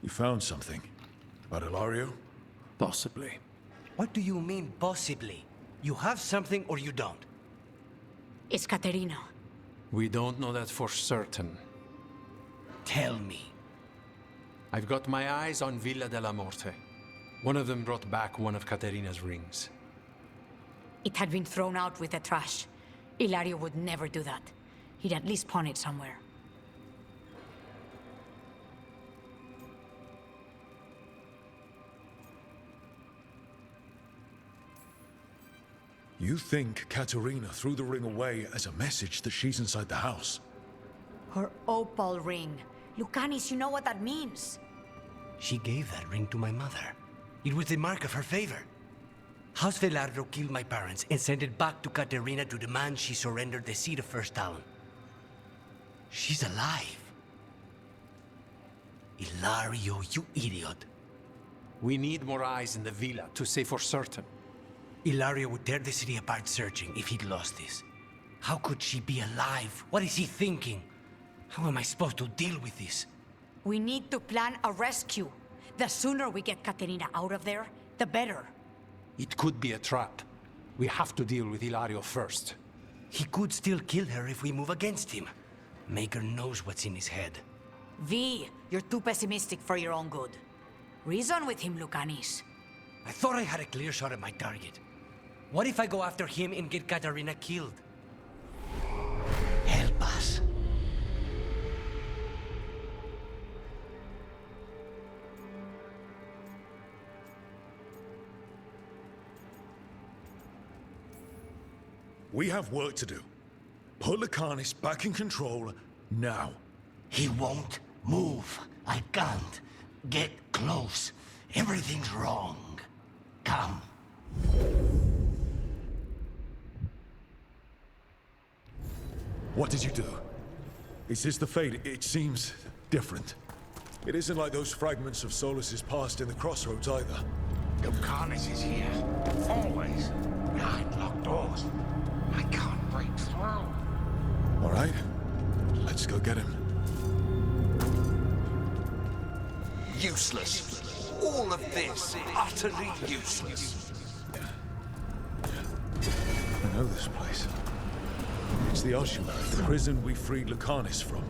You found something. About Ilario? Possibly. What do you mean, possibly? You have something or you don't? It's Caterina. We don't know that for certain. Tell me. I've got my eyes on Villa della Morte. One of them brought back one of Caterina's rings. It had been thrown out with the trash. Ilario would never do that. He'd at least pawn it somewhere. You think Caterina threw the ring away as a message that she's inside the house? Her opal ring. Lucanis, you know what that means. She gave that ring to my mother. It was the mark of her favor. House Veilguard killed my parents and sent it back to Caterina to demand she surrender the seat of First Talon. She's alive. Ilario, you idiot. We need more eyes in the villa to say for certain. Ilario would tear the city apart searching if he'd lost this. How could she be alive? What is he thinking? How am I supposed to deal with this? We need to plan a rescue. The sooner we get Caterina out of there, the better. It could be a trap. We have to deal with Ilario first. He could still kill her if we move against him. Maker knows what's in his head. V, you're too pessimistic for your own good. Reason with him, Lucanis. I thought I had a clear shot at my target. What if I go after him and get Caterina killed? Help us. We have work to do. Put Lucanis back in control, now. He won't move. I can't. Get close. Everything's wrong. Come. What did you do? Is this the fate? It seems different. It isn't like those fragments of Solus's past in the crossroads either. Lucanis is here. Always. Behind locked doors. I can't break through. All right, let's go get him. Useless. All of this, utterly useless. I know this place. It's the Ossuary, the prison we freed Lucanis from.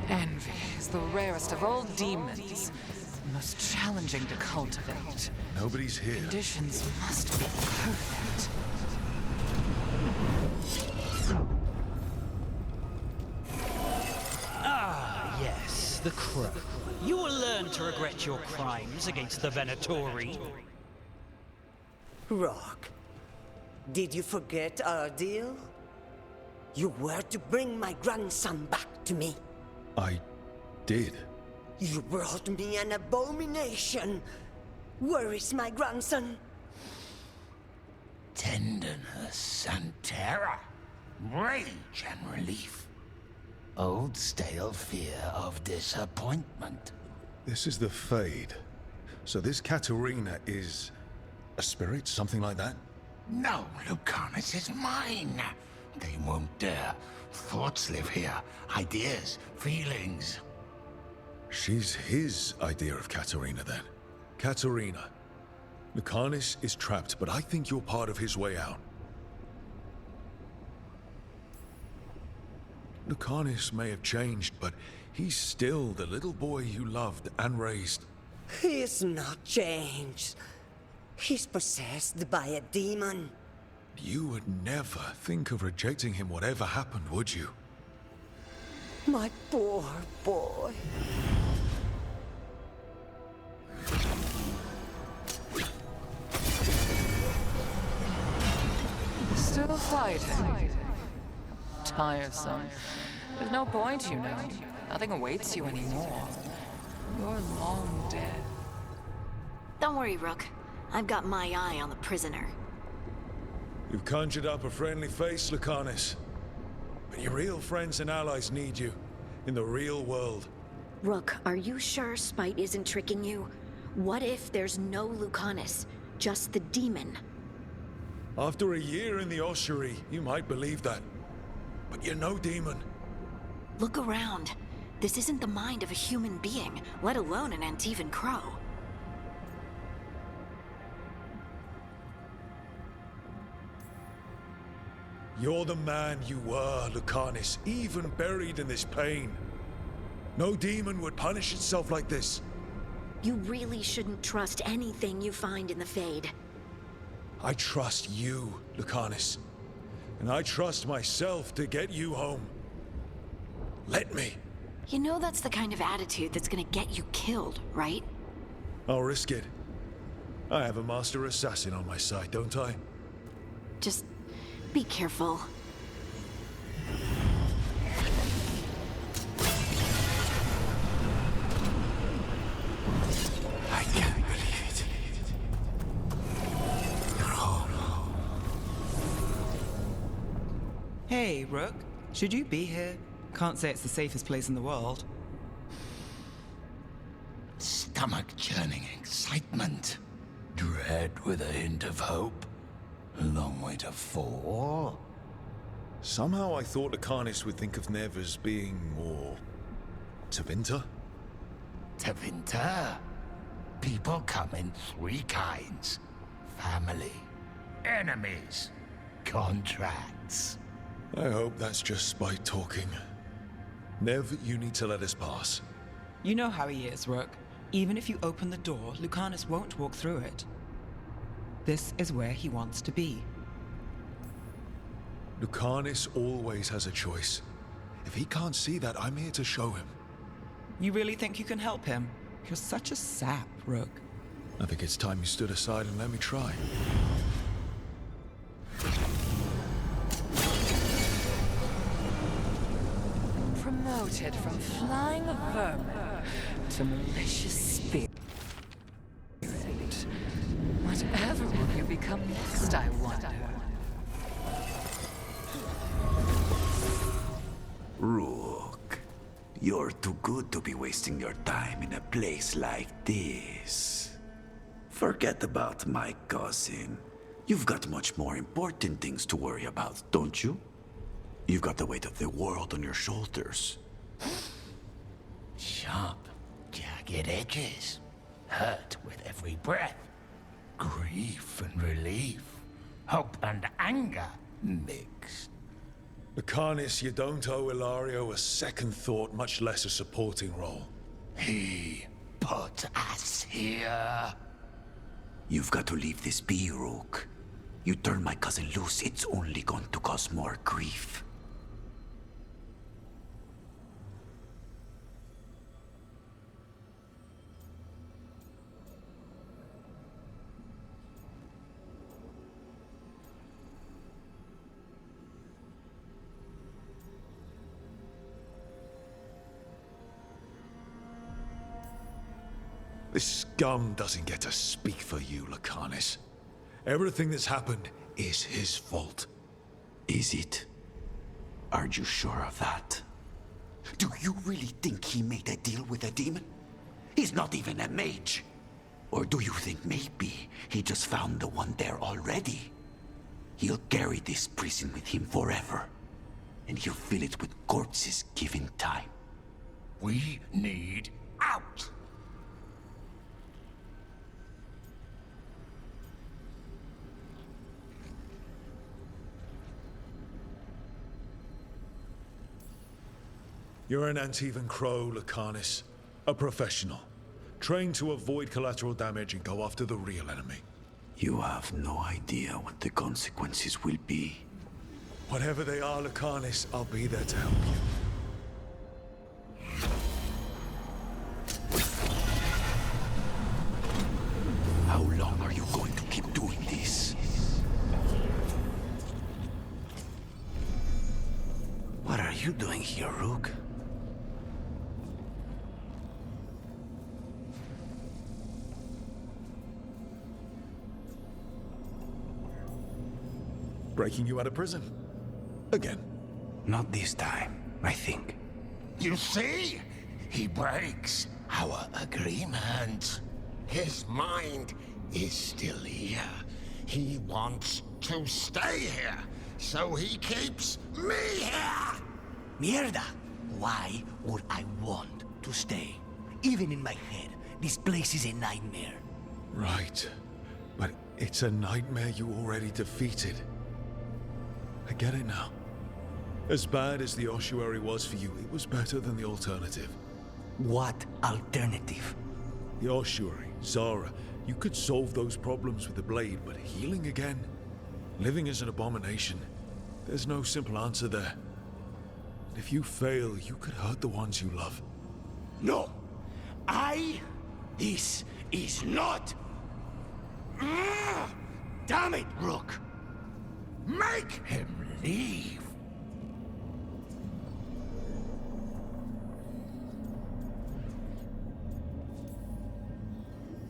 Envy is the rarest of all demons. Most challenging to cultivate. Nobody's here. Conditions must be perfect. Ah, yes, the Crow. You will learn to regret your crimes against the Venatori. Rock, did you forget our deal? You were to bring my grandson back to me. I did. You brought me an abomination. Where is my grandson? Tenderness and terror. Rage and relief. Old stale fear of disappointment. This is the Fade. So this Caterina is a spirit, something like that? No, Lucanis is mine. They won't dare. Thoughts live here. Ideas, feelings. She's his idea of Caterina, then. Caterina. Lucanis is trapped, but I think you're part of his way out. Lucanis may have changed, but he's still the little boy you loved and raised. He's not changed. He's possessed by a demon. You would never think of rejecting him whatever happened, would you? My poor boy. Still fighting. Tiresome. There's no point, you know. Nothing awaits you anymore. You're long dead. Don't worry, Rook. I've got my eye on the prisoner. You've conjured up a friendly face, Lucanis. But your real friends and allies need you. In the real world. Rook, are you sure Spite isn't tricking you? What if there's no Lucanis, just the demon? After a year in the ossuary, you might believe that. But you're no demon. Look around. This isn't the mind of a human being, let alone an Antivan crow. You're the man you were, Lucanus, even buried in this pain. No demon would punish itself like this. You really shouldn't trust anything you find in the Fade. I trust you, Lucanus. And I trust myself to get you home. Let me. You know that's the kind of attitude that's gonna get you killed, right? I'll risk it. I have a master assassin on my side, don't I? Just be careful. I can't believe it. You're home. Hey, Rook. Should you be here? Can't say it's the safest place in the world. Stomach-churning excitement. Dread with a hint of hope. Long way to fall. Somehow I thought Lucanus would think of Nev as being more... Tevinter? Tevinter? People come in three kinds. Family, enemies, contracts. I hope that's just spite talking. Nev, you need to let us pass. You know how he is, Rook. Even if you open the door, Lucanus won't walk through it. This is where he wants to be. Lucanus always has a choice. If he can't see that, I'm here to show him. You really think you can help him? You're such a sap, Rook. I think it's time you stood aside and let me try. Promoted from flying vermin to malicious spirit. Whatever will you become next, I wonder? Rook, you're too good to be wasting your time in a place like this. Forget about my cousin. You've got much more important things to worry about, don't you? You've got the weight of the world on your shoulders. Sharp, jagged edges. Hurt with every breath. Grief and relief. Hope and anger mixed. Lucanus, you don't owe Ilario a second thought, much less a supporting role. He put us here. You've got to leave this be, Rook. You turn my cousin loose, it's only going to cause more grief. This scum doesn't get to speak for you, Lucanus. Everything that's happened is his fault. Is it? Are you sure of that? Do you really think he made a deal with a demon? He's not even a mage. Or do you think maybe he just found the one there already? He'll carry this prison with him forever. And he'll fill it with corpses given time. We need out! You're an Antivan Crow, Lucanus. A professional. Trained to avoid collateral damage and go after the real enemy. You have no idea what the consequences will be. Whatever they are, Lucanus, I'll be there to help you. How long are you going to keep doing this? What are you doing here, Rook? Breaking you out of prison. Again. Not this time, I think. You see? He breaks our agreement. His mind is still here. He wants to stay here, so he keeps me here! Mierda! Why would I want to stay? Even in my head, this place is a nightmare. Right. But it's a nightmare you already defeated. I get it now. As bad as the ossuary was for you, it was better than the alternative. What alternative? The ossuary, Zara. You could solve those problems with the blade, but healing again? Living as an abomination. There's no simple answer there. And if you fail, you could hurt the ones you love. No! This is not... Damn it, Rook! Make him leave.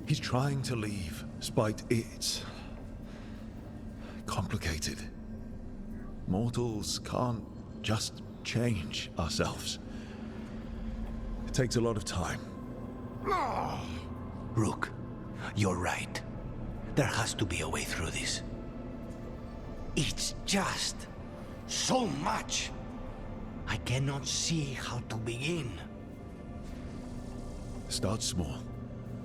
He's trying to leave, spite it's complicated. Mortals can't just change ourselves. It takes a lot of time. Rook, you're right. There has to be a way through this. It's just so much. I cannot see how to begin. Start small.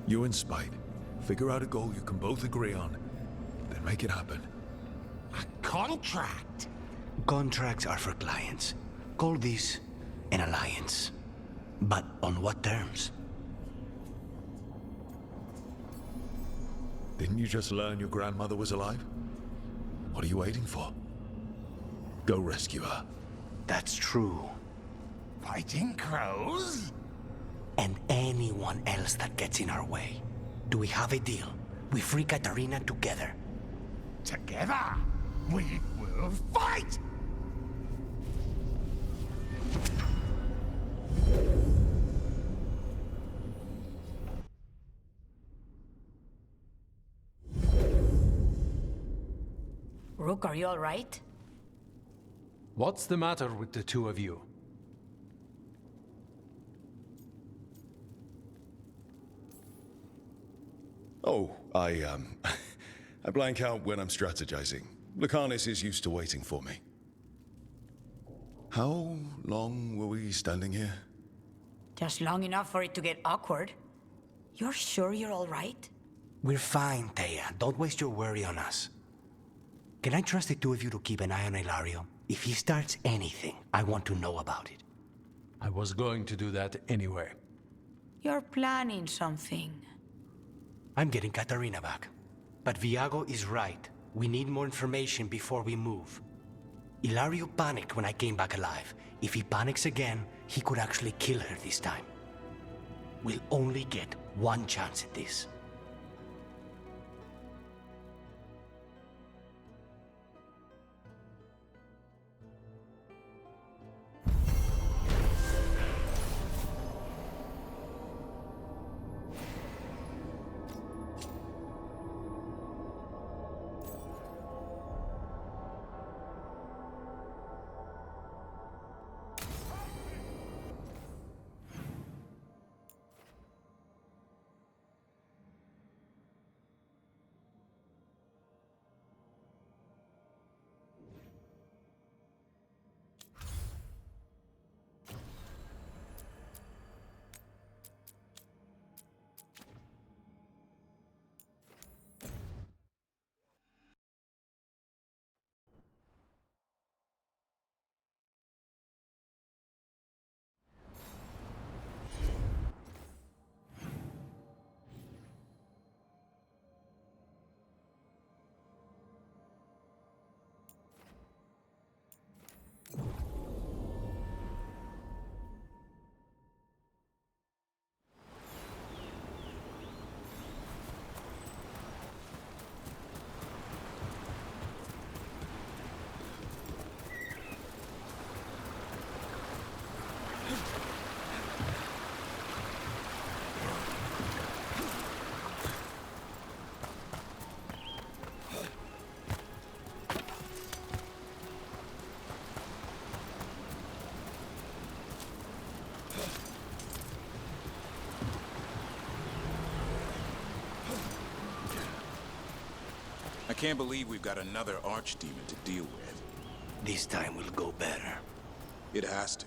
You and Spite. Figure out a goal you can both agree on, then make it happen. A contract? Contracts are for clients. Call this an alliance. But on what terms? Didn't you just learn your grandmother was alive? What are you waiting for? Go rescue her. That's true. Fighting crows? And anyone else that gets in our way. Do we have a deal? We free Katarina together. Together, we will fight! Rook, are you all right? What's the matter with the two of you? Oh, I blank out when I'm strategizing. Lucanus is used to waiting for me. How long were we standing here? Just long enough for it to get awkward. You're sure you're all right? We're fine, Thea. Don't waste your worry on us. Can I trust the two of you to keep an eye on Ilario? If he starts anything, I want to know about it. I was going to do that anyway. You're planning something. I'm getting Katarina back. But Viago is right. We need more information before we move. Ilario panicked when I came back alive. If he panics again, he could actually kill her this time. We'll only get one chance at this. I can't believe we've got another archdemon to deal with. This time will go better. It has to.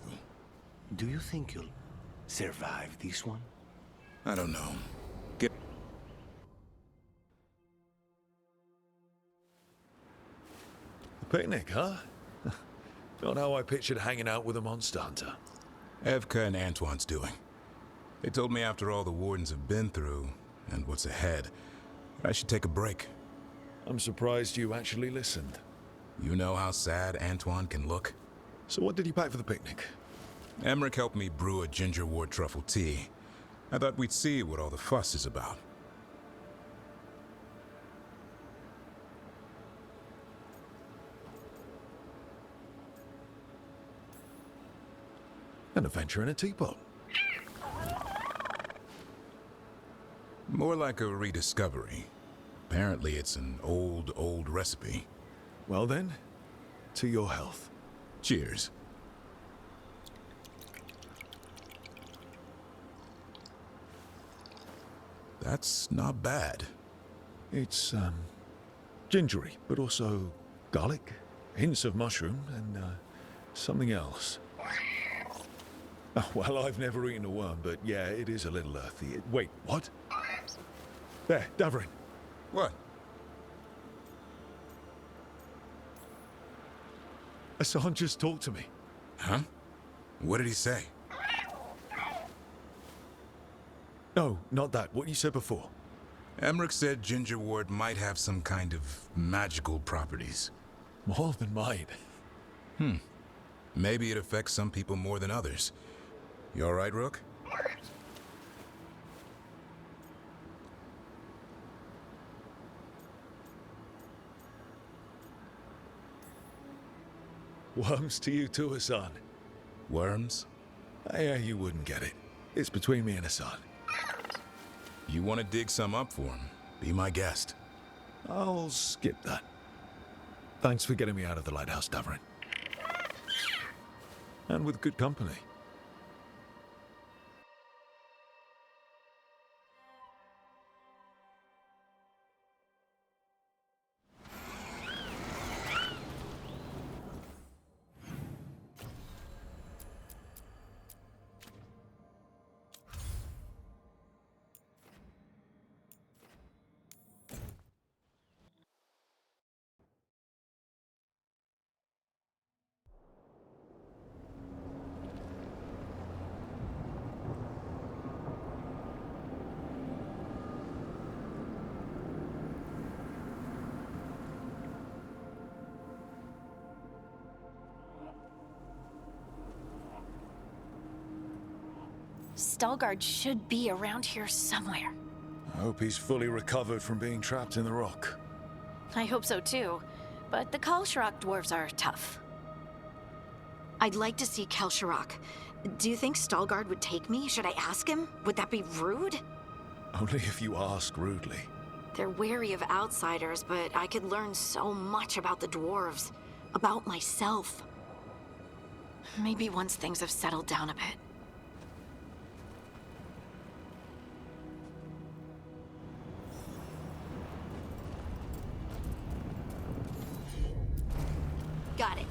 Do you think you'll survive this one? I don't know. The picnic, huh? Not how I pictured hanging out with a monster hunter. Evka and Antoine's doing. They told me after all the Wardens have been through, and what's ahead, I should take a break. I'm surprised you actually listened. You know how sad Antoine can look? So what did you pack for the picnic? Emmerich helped me brew a ginger wort truffle tea. I thought we'd see what all the fuss is about. An adventure in a teapot. More like a rediscovery. Apparently it's an old recipe. Well then, to your health. Cheers. That's not bad. It's, gingery, but also garlic, hints of mushroom, and, something else. Oh, well, I've never eaten a worm, but yeah, it is a little earthy. Wait, what? There, Davarin. What? Hassan just talked to me. Huh? What did he say? No, not that. What you said before. Emmerich said ginger wort might have some kind of magical properties. More than mine. Maybe it affects some people more than others. You all right, Rook? Worms to you too, Hassan. Worms? Yeah, you wouldn't get it. It's between me and Hassan. You want to dig some up for him? Be my guest. I'll skip that. Thanks for getting me out of the lighthouse, Davarin. And with good company. Veilguard should be around here somewhere. I hope he's fully recovered from being trapped in the rock. I hope so too, but the Kalsharak dwarves are tough. I'd like to see Kalsharak. Do you think Veilguard would take me? Should I ask him? Would that be rude? Only if you ask rudely. They're wary of outsiders, but I could learn so much about the dwarves, about myself. Maybe once things have settled down a bit. Got it.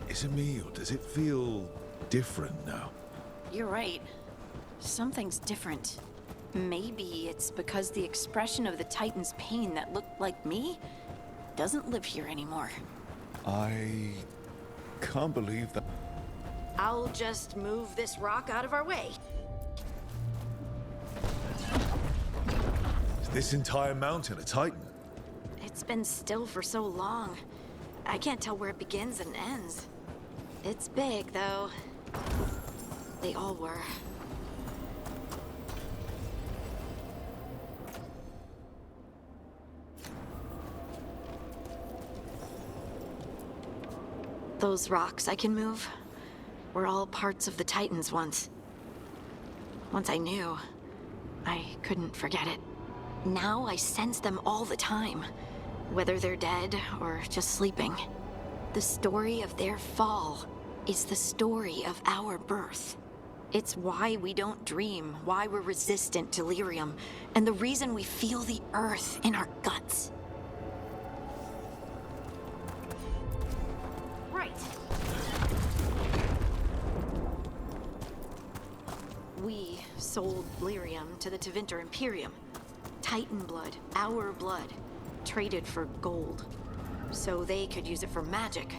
Is it me, or does it feel different now? You're right. Something's different. Maybe it's because the expression of the Titan's pain that looked like me doesn't live here anymore. I can't believe that. I'll just move this rock out of our way. Is this entire mountain a Titan? It's been still for so long. I can't tell where it begins and ends. It's big, though. They all were. Those rocks I can move were all parts of the Titans once. Once I knew, I couldn't forget it. Now I sense them all the time, whether they're dead or just sleeping. The story of their fall is the story of our birth. It's why we don't dream, why we're resistant to lyrium, and the reason we feel the earth in our guts. Right. We sold lyrium to the Tevinter Imperium. Titan blood, our blood, traded for gold. So they could use it for magic.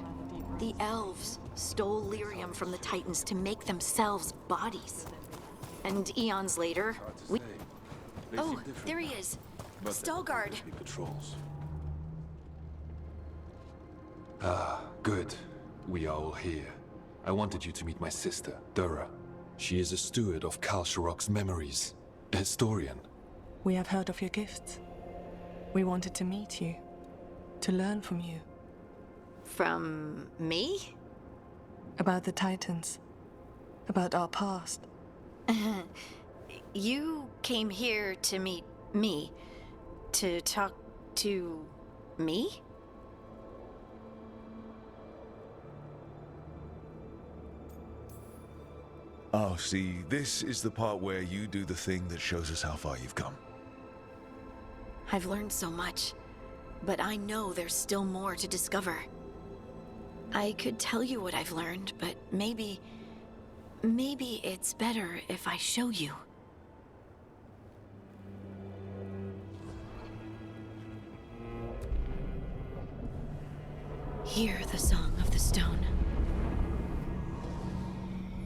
The elves stole lyrium from the Titans to make themselves bodies. And eons later, we... Oh, there he is. Stalgard. Patrols. Ah, good. We are all here. I wanted you to meet my sister, Dura. She is a steward of Kalsharok's memories. A historian. We have heard of your gifts. We wanted to meet you. To learn from you. From me? About the Titans. About our past. You came here to meet me. To talk to me? Oh, see, this is the part where you do the thing that shows us how far you've come. I've learned so much, but I know there's still more to discover. I could tell you what I've learned, but maybe it's better if I show you. Hear the song of the stone.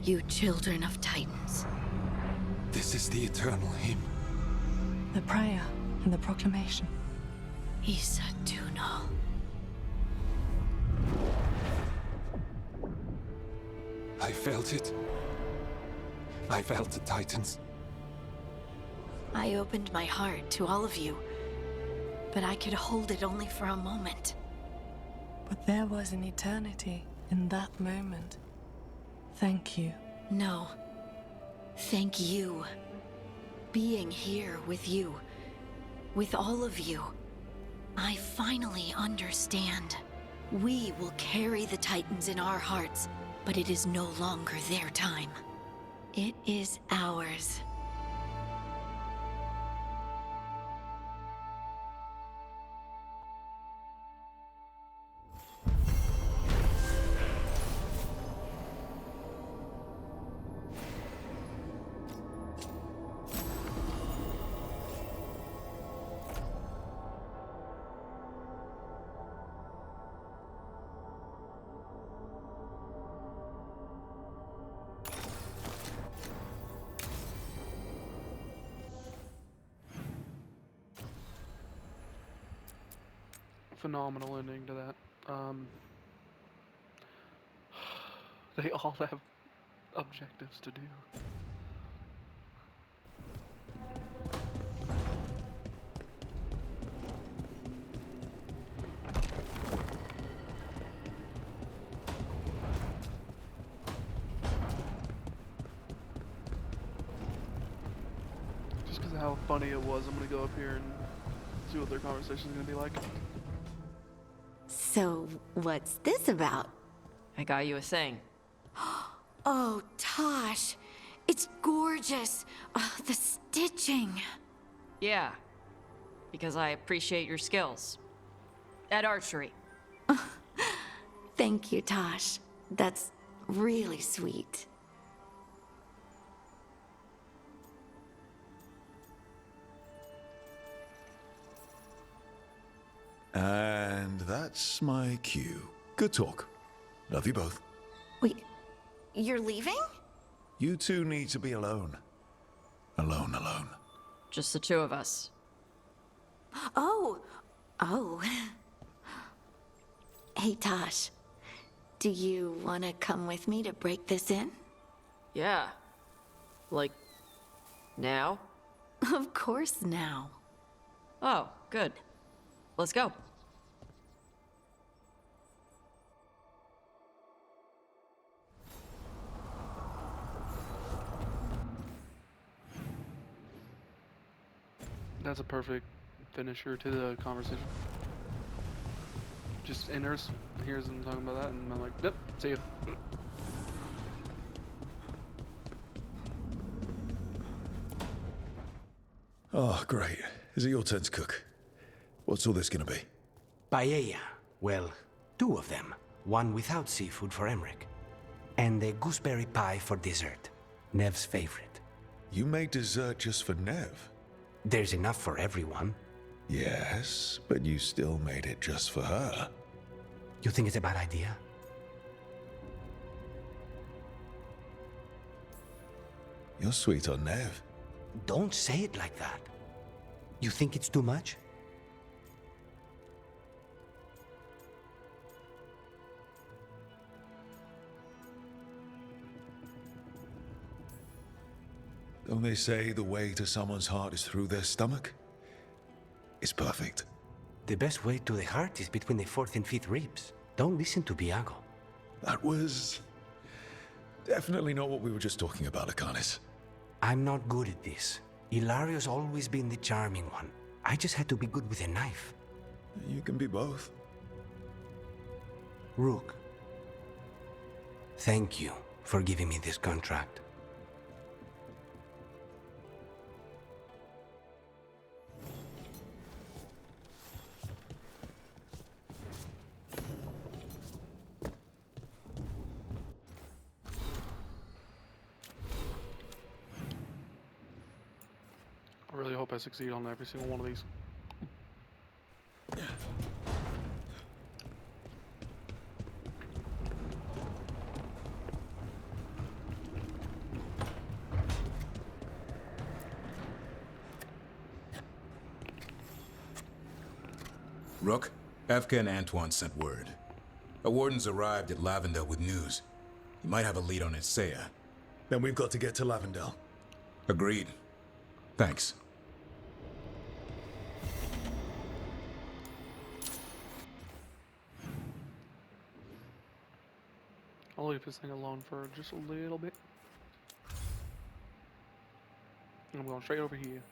You children of Titans. This is the eternal hymn. The prayer and the proclamation. Isa Tunal. I felt it. I felt the Titans. I opened my heart to all of you, but I could hold it only for a moment. But there was an eternity in that moment. Thank you. No. Thank you. Being here with you. With all of you. I finally understand. We will carry the Titans in our hearts, but it is no longer their time. It is ours. Phenomenal ending to that. They all have objectives to do. Just because of how funny it was, I'm gonna go up here and see what their conversation's gonna be like. So, what's this about? I got you a thing. Oh, Tosh. It's gorgeous. The stitching. Yeah. Because I appreciate your skills. At archery. Thank you, Tosh. That's really sweet. And that's my cue. Good talk. Love you both. Wait, you're leaving? You two need to be alone. Alone. Just the two of us. Oh. Hey, Tosh. Do you want to come with me to break this in? Yeah. Like, now? Of course now. Oh, good. Let's go. That's a perfect finisher to the conversation. Just enters, hears them talking about that, and I'm like, yep, see ya. Oh, great. Is it your turn to cook? What's all this gonna be? Paella. Well, 2 of them. One without seafood for Emmerich. And a gooseberry pie for dessert. Nev's favorite. You made dessert just for Nev? There's enough for everyone. Yes, but you still made it just for her. You think it's a bad idea? You're sweet on Nev. Don't say it like that. You think it's too much? Don't they say the way to someone's heart is through their stomach? It's perfect. The best way to the heart is between the 4th and 5th ribs. Don't listen to Biago. That was definitely not what we were just talking about, Lucanus. I'm not good at this. Hilario's always been the charming one. I just had to be good with a knife. You can be both. Rook, thank you for giving me this contract. I really hope I succeed on every single one of these. Rook, Evka and Antoine sent word. A warden's arrived at Lavendel with news. He might have a lead on Isaiah. Then we've got to get to Lavendel. Agreed. Thanks. I'll leave this thing alone for just a little bit. And I'm going straight over here.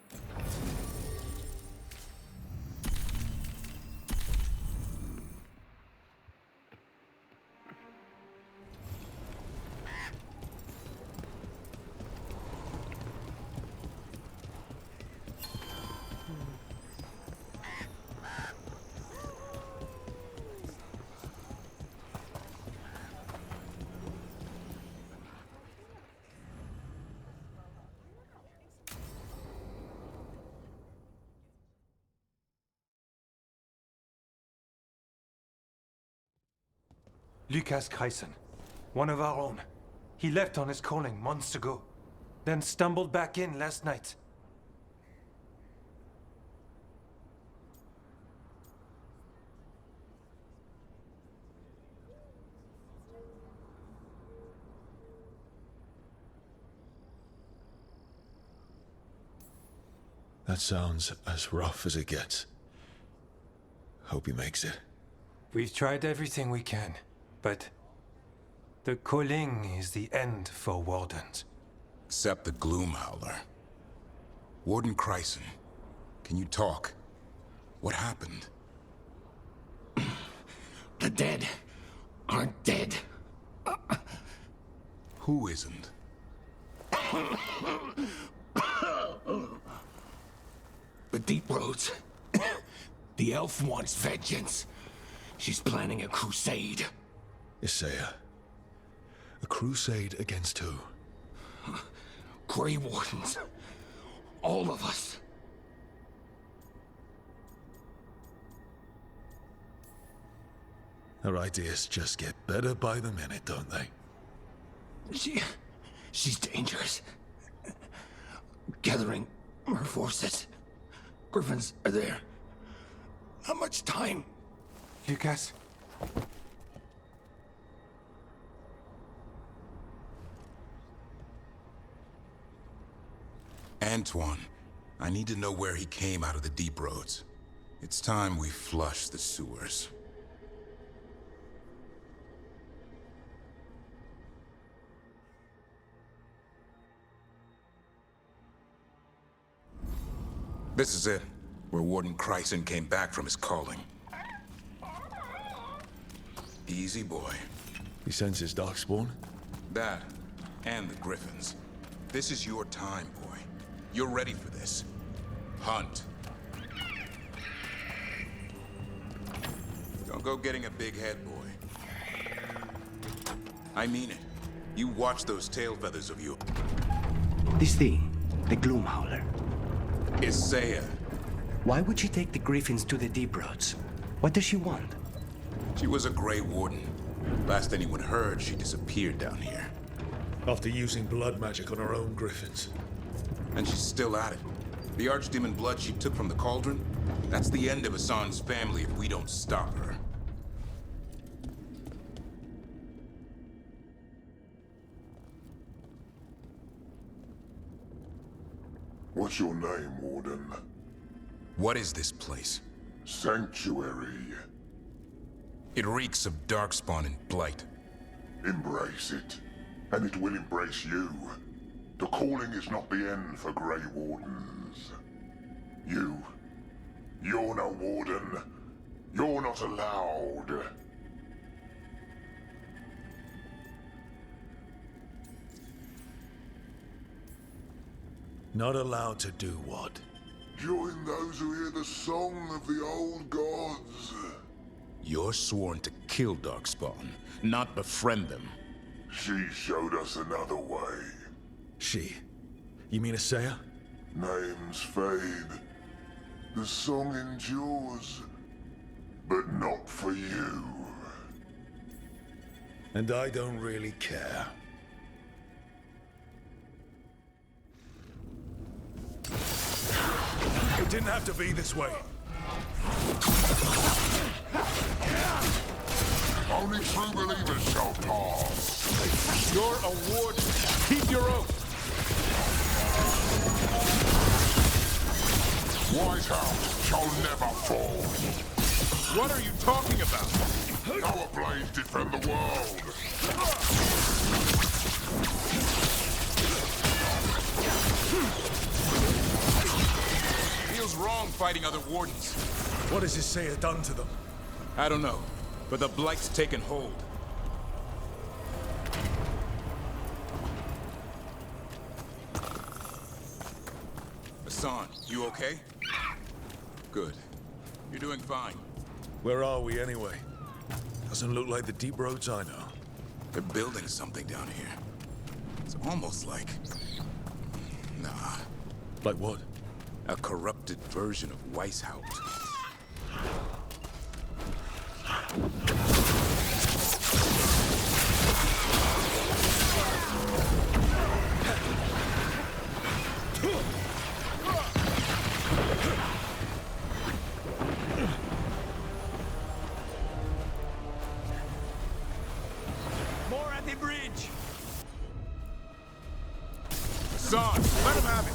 Lucas Kreisen, one of our own. He left on his calling months ago, then stumbled back in last night. That sounds as rough as it gets. Hope he makes it. We've tried everything we can, but the calling is the end for wardens. Except the Gloomhowler. Warden Kreisen, can you talk? What happened? The dead aren't dead. Who isn't? The Deep Roads. The elf wants vengeance. She's planning a crusade. Isaiah. A crusade against who? Grey Wardens. All of us. Her ideas just get better by the minute, don't they? She's dangerous. Gathering her forces. Griffins are there. How much time? Lucas? Antoine, I need to know where he came out of the Deep Roads. It's time we flush the sewers. This is it, where Warden Chryson came back from his calling. Easy, boy. He sends his Darkspawn? That, and the Griffins. This is your time, boy. You're ready for this. Hunt. Don't go getting a big head, boy. I mean it. You watch those tail feathers of you. This thing, the Gloomhowler. Isaiah. Why would she take the Griffins to the Deep Roads? What does she want? She was a Grey Warden. Last anyone heard, she disappeared down here. After using blood magic on her own Griffins. And she's still at it. The Archdemon blood she took from the cauldron, that's the end of Hassan's family if we don't stop her. What's your name, Warden? What is this place? Sanctuary. It reeks of Darkspawn and Blight. Embrace it, and it will embrace you. The calling is not the end for Grey Wardens. You're no Warden. You're not allowed. Not allowed to do what? Join those who hear the song of the old gods. You're sworn to kill Darkspawn, not befriend them. She showed us another way. She? You mean Isaiah? Names fade. The song endures. But not for you. And I don't really care. It didn't have to be this way. Only true believers shall pass. You're a warden. Keep your oath. White House shall never fall. What are you talking about? Our blades defend the world. Feels wrong fighting other wardens. What has Isaiah done to them? I don't know, but the Blight's taken hold. Hassan, you okay? Good. You're doing fine. Where are we anyway? Doesn't look like the deep roads I know. They're building something down here. It's almost like... Nah. Like what? A corrupted version of Weishaupt. More at the bridge! Hassan, let him have it!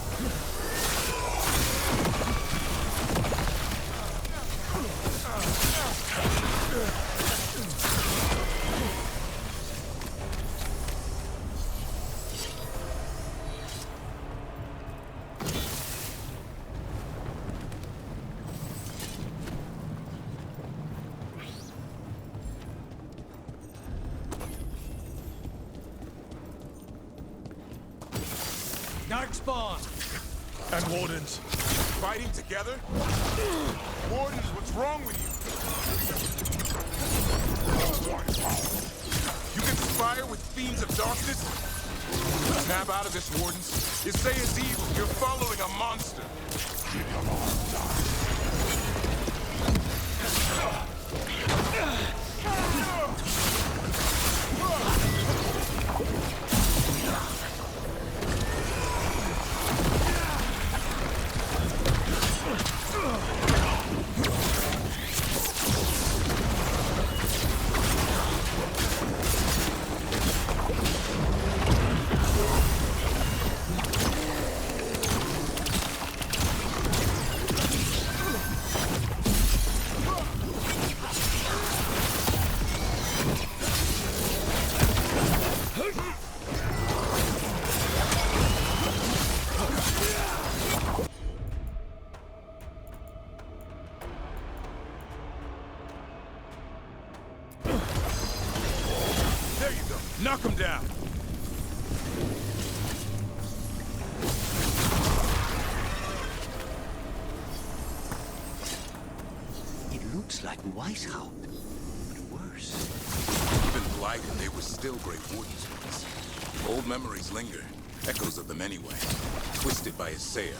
Darkspawn! And Wardens. Fighting together? Wardens, what's wrong with you? You conspire with fiends of darkness? Snap out of this, Wardens. Isaiah's evil. You're following a monster. Knock him down! It looks like Weishaupt, but worse. Even blighted, they were still Great Wardens once. Old memories linger, echoes of them anyway, twisted by Isaiah.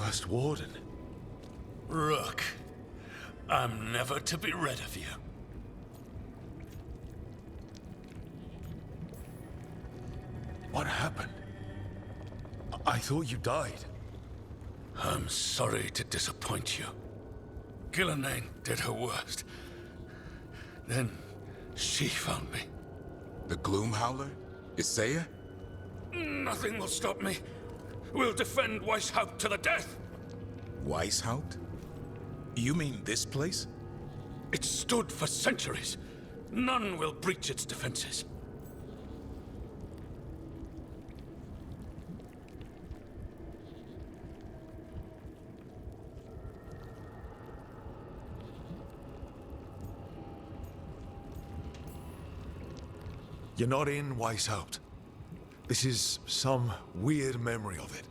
First Warden. Rook, I'm never to be rid of you. What happened? I thought you died. I'm sorry to disappoint you. Gillenane did her worst. Then she found me. The Gloom Howler? Isaiah? Nothing will stop me. We'll defend Weishaupt to the death. Weishaupt? You mean this place? It stood for centuries. None will breach its defenses. You're not in Weishaupt. This is some weird memory of it.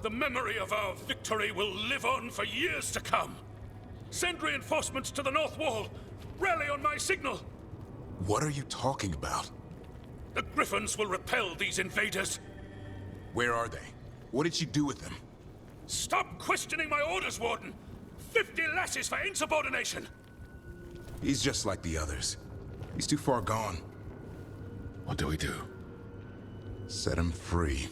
The memory of our victory will live on for years to come. Send reinforcements to the North Wall. Rally on my signal. What are you talking about? The Griffins will repel these invaders. Where are they? What did she do with them? Stop questioning my orders, Warden! 50 lashes for insubordination! He's just like the others. He's too far gone. What do we do? Set him free.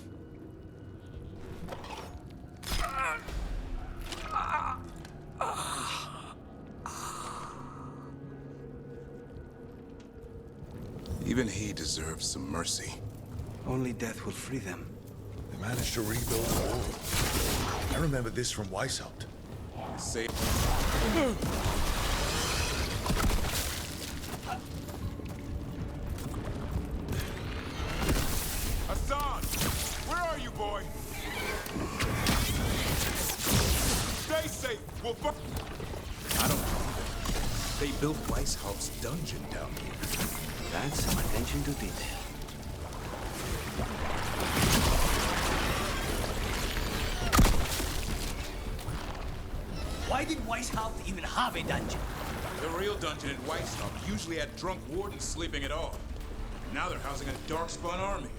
Even he deserves some mercy. Only death will free them. They managed to rebuild the wall. I remember this from Weishaupt. Say. Hassan! Where are you, boy? Stay safe! We'll I don't know. They built Weishaupt's dungeon down here. That's some attention to detail. Why did Weishaupt even have a dungeon? The real dungeon in Weishaupt usually had drunk wardens sleeping at all. Now they're housing a darkspawn army.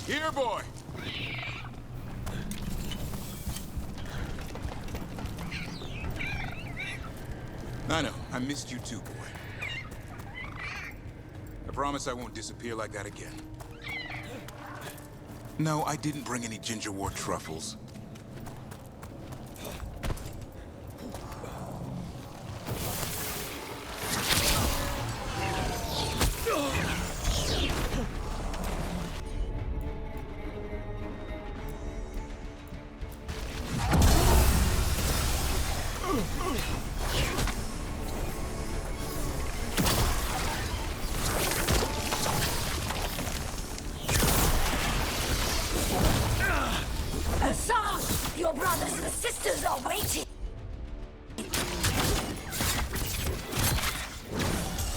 Here, boy! I know. I missed you too, boy. I promise I won't disappear like that again. No, I didn't bring any gingerwort truffles. waiting.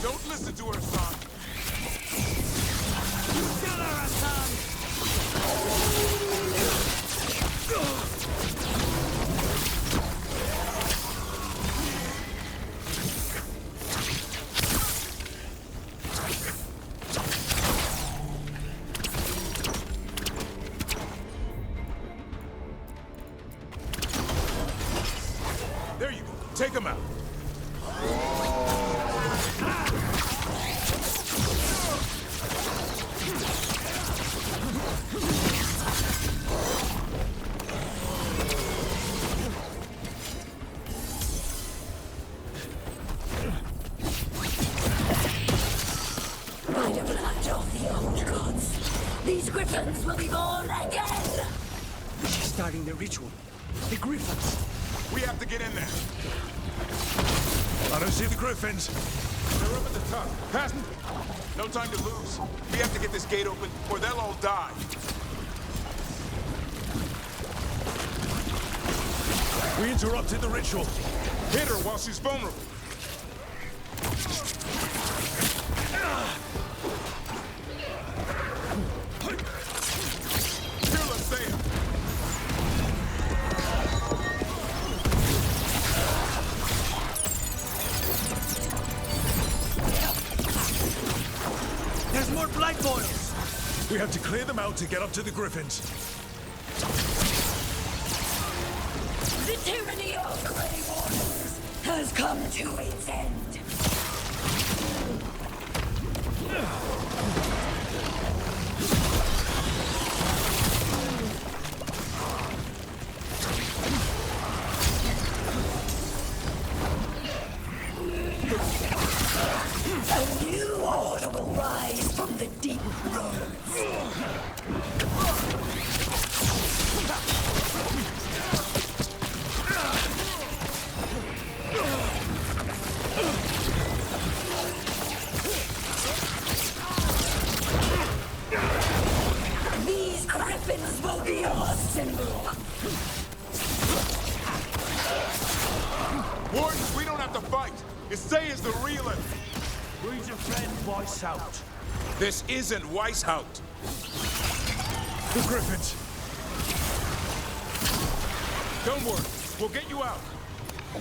Don't listen to her, son. Kill her, Hassan! There you go. Take him out. By the blood of the old gods, these griffins will be born again! She's starting the ritual. The griffins. We have to get in there. I don't see the griffins. They're up at the top. Past. No time to lose. We have to get this gate open, or they'll all die. We interrupted the ritual. Hit her while she's vulnerable. Kill us there. There's more blight boils. We have to clear them out to get up to the griffins. The tyranny of Grey Wardens has come to its end. A new order will rise from the deep roads. These griffins will be our symbol. Wardens, we don't have to fight. Isaiah's the realer. Who's your friend, Weishaupt? This isn't Weishaupt. The griffins. Don't worry. We'll get you out.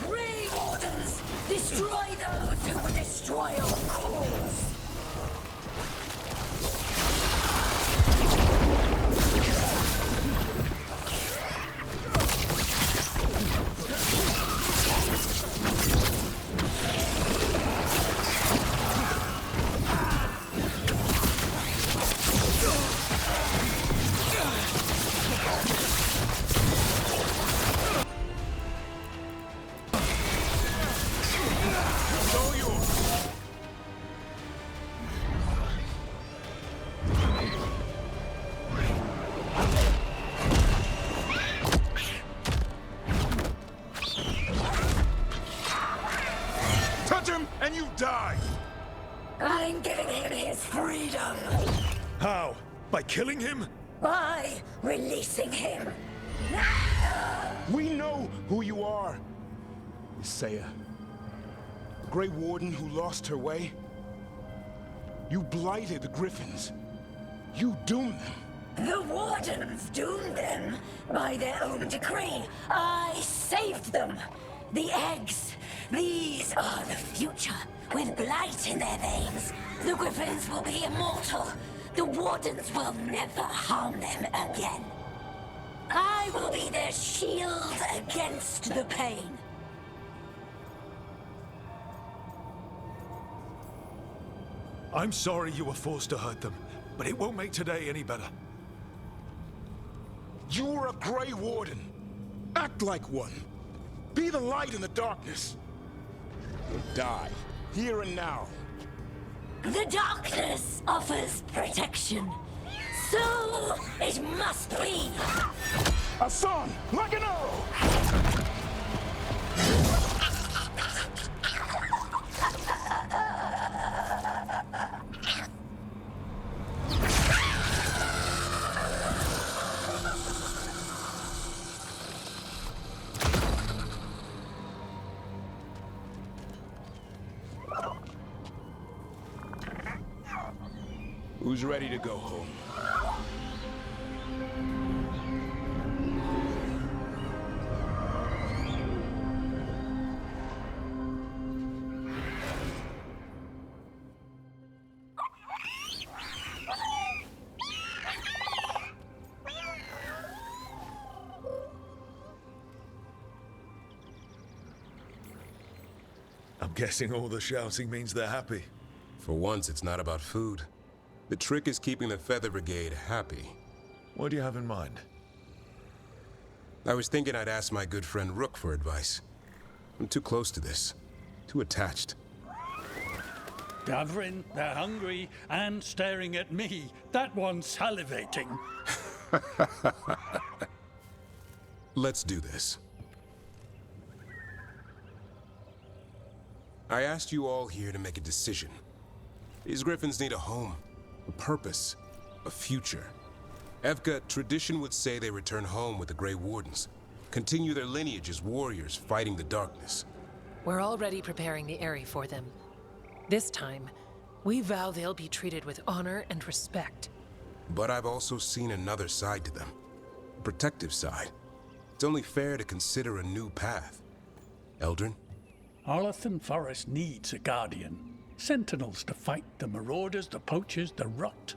Grey Wardens, destroy those who will destroy our cause. Touch him and you die. I'm giving him his freedom. How? By killing him? By releasing him. We know who you are. Isaiah. Grey Warden who lost her way. You blighted the Griffins. You doomed them. The Wardens doomed them by their own decree. I saved them. The eggs. These are the future. With blight in their veins, the Griffins will be immortal. The Wardens will never harm them again. I will be their shield against the pain. I'm sorry you were forced to hurt them, but it won't make today any better. You're a Grey Warden. Act like one. Be the light in the darkness. Or die, here and now. The darkness offers protection. So it must be. Hassan, like an arrow! Who's ready to go home? I'm guessing all the shouting means they're happy. For once, it's not about food. The trick is keeping the Feather Brigade happy. What do you have in mind? I was thinking I'd ask my good friend Rook for advice. I'm too close to this. Too attached. Gavrin, they're hungry and staring at me. That one's salivating. Let's do this. I asked you all here to make a decision. These griffins need a home, a purpose, a future. Evka, tradition would say they return home with the Grey Wardens, continue their lineage as warriors fighting the darkness. We're already preparing the Eyrie for them. This time, we vow they'll be treated with honor and respect. But I've also seen another side to them, a protective side. It's only fair to consider a new path. Eldrin? Arlathan Forest needs a guardian. Sentinels to fight the marauders, the poachers, the rot.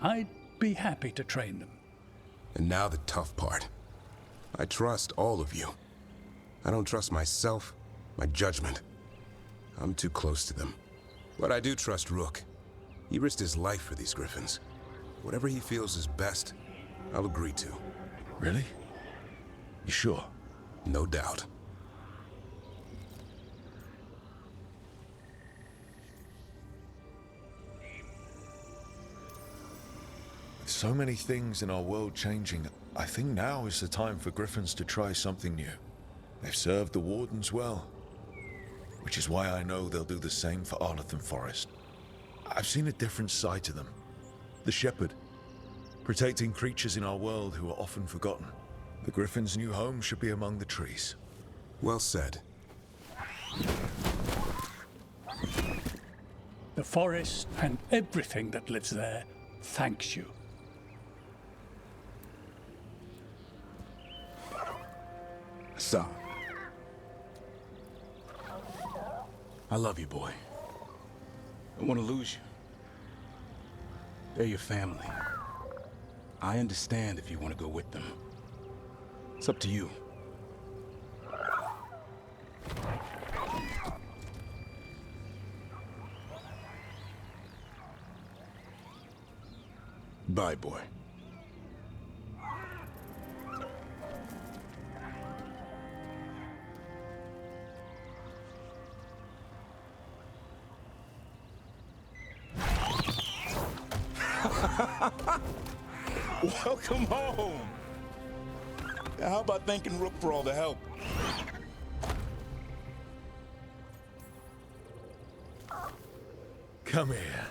I'd be happy to train them. And now the tough part. I trust all of you. I don't trust myself, my judgment. I'm too close to them. But I do trust Rook. He risked his life for these griffins. Whatever he feels is best, I'll agree to. Really? You sure? No doubt. With so many things in our world changing, I think now is the time for griffins to try something new. They've served the Wardens well, which is why I know they'll do the same for Arlathan Forest. I've seen a different side to them. The shepherd, protecting creatures in our world who are often forgotten. The griffin's new home should be among the trees. Well said. The forest and everything that lives there thanks you. Son. I love you, boy. I don't want to lose you. They're your family. I understand if you want to go with them. It's up to you. Bye, boy. Welcome home. How about thanking Rook for all the help? Come here.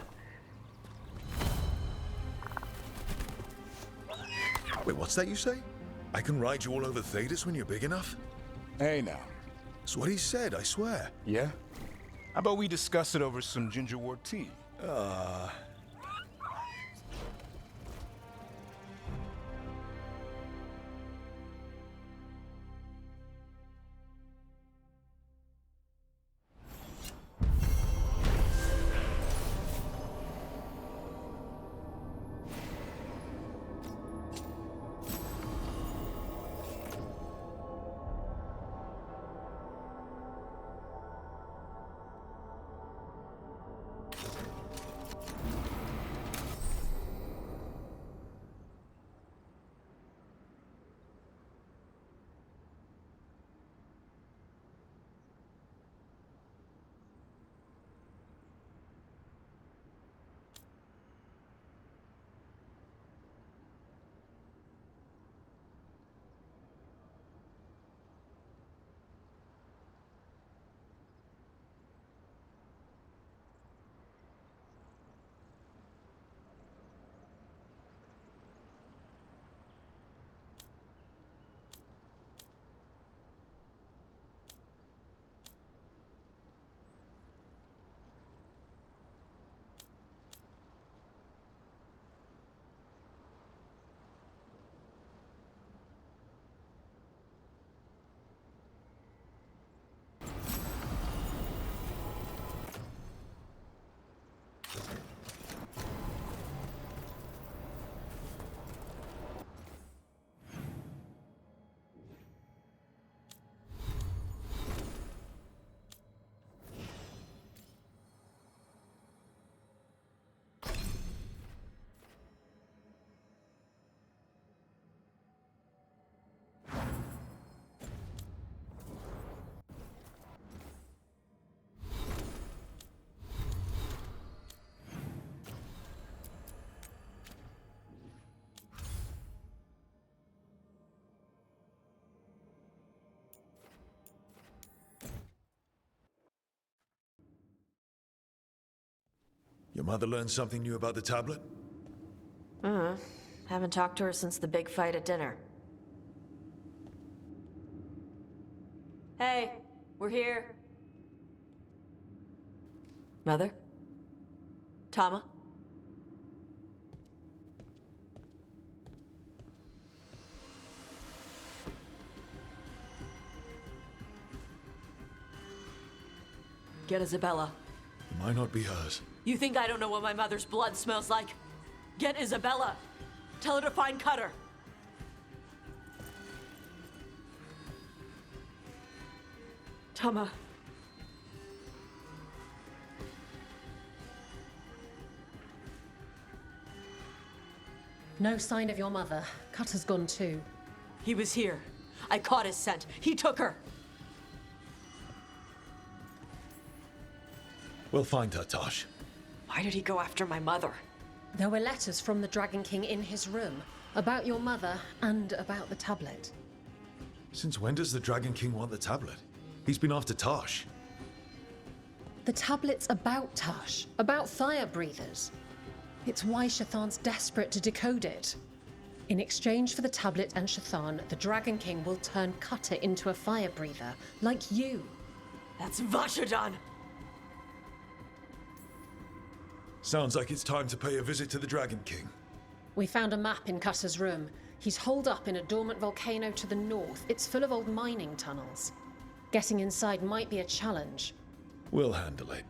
Wait, what's that you say? I can ride you all over Thedas when you're big enough? Hey now. That's what he said, I swear. Yeah? How about we discuss it over some gingerwort tea? mother learn something new about the tablet? Haven't talked to her since the big fight at dinner. Hey, we're here. Mother? Tama? Get Isabella. It might not be hers. You think I don't know what my mother's blood smells like? Get Isabella. Tell her to find Cutter. Tama. No sign of your mother. Cutter's gone too. He was here. I caught his scent. He took her. We'll find her, Tosh. Why did he go after my mother? There were letters from the Dragon King in his room about your mother and about the tablet. Since when does the Dragon King want the tablet? He's been after Tosh. The tablet's about Tash, about fire breathers. It's why Shathan's desperate to decode it. In exchange for the tablet and Shathan, the Dragon King will turn Cutter into a fire breather, like you. That's Vashadan! Sounds like it's time to pay a visit to the Dragon King. We found a map in Cutter's room. He's holed up in a dormant volcano to the north. It's full of old mining tunnels. Getting inside might be a challenge. We'll handle it.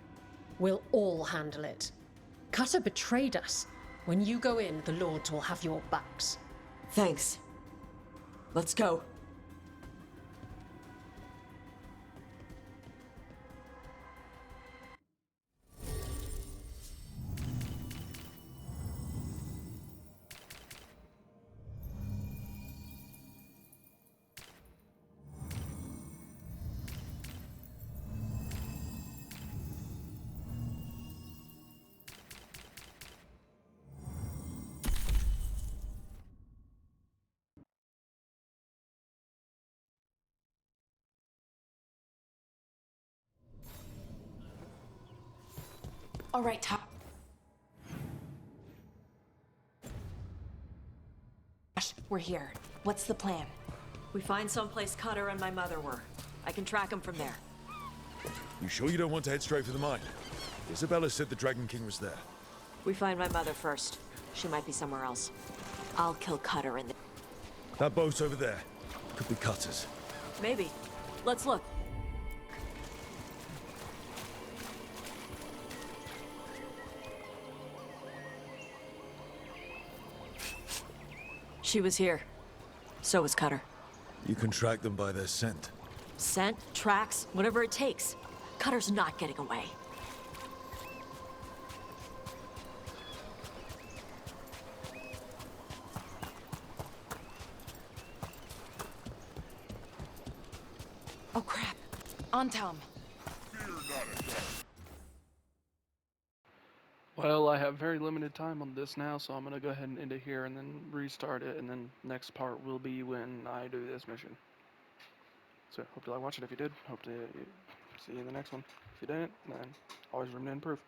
We'll all handle it. Cutter betrayed us. When you go in, the Lords will have your backs. Thanks. Let's go. All right, Tosh, we're here. What's the plan? We find someplace Cutter and my mother were. I can track them from there. You sure you don't want to head straight for the mine? Isabella said the Dragon King was there. We find my mother first. She might be somewhere else. I'll kill Cutter in the... That boat's over there. Could be Cutter's. Maybe. Let's look. She was here. So was Cutter. You can track them by their scent. Scent, tracks, whatever it takes. Cutter's not getting away. Oh crap. On Tom. Well, I have very limited time on this now, so I'm going to go ahead and end it here and then restart it, and then next part will be when I do this mission. So, hope you like watching. If you did, hope to see you in the next one. If you didn't, then always room to improve.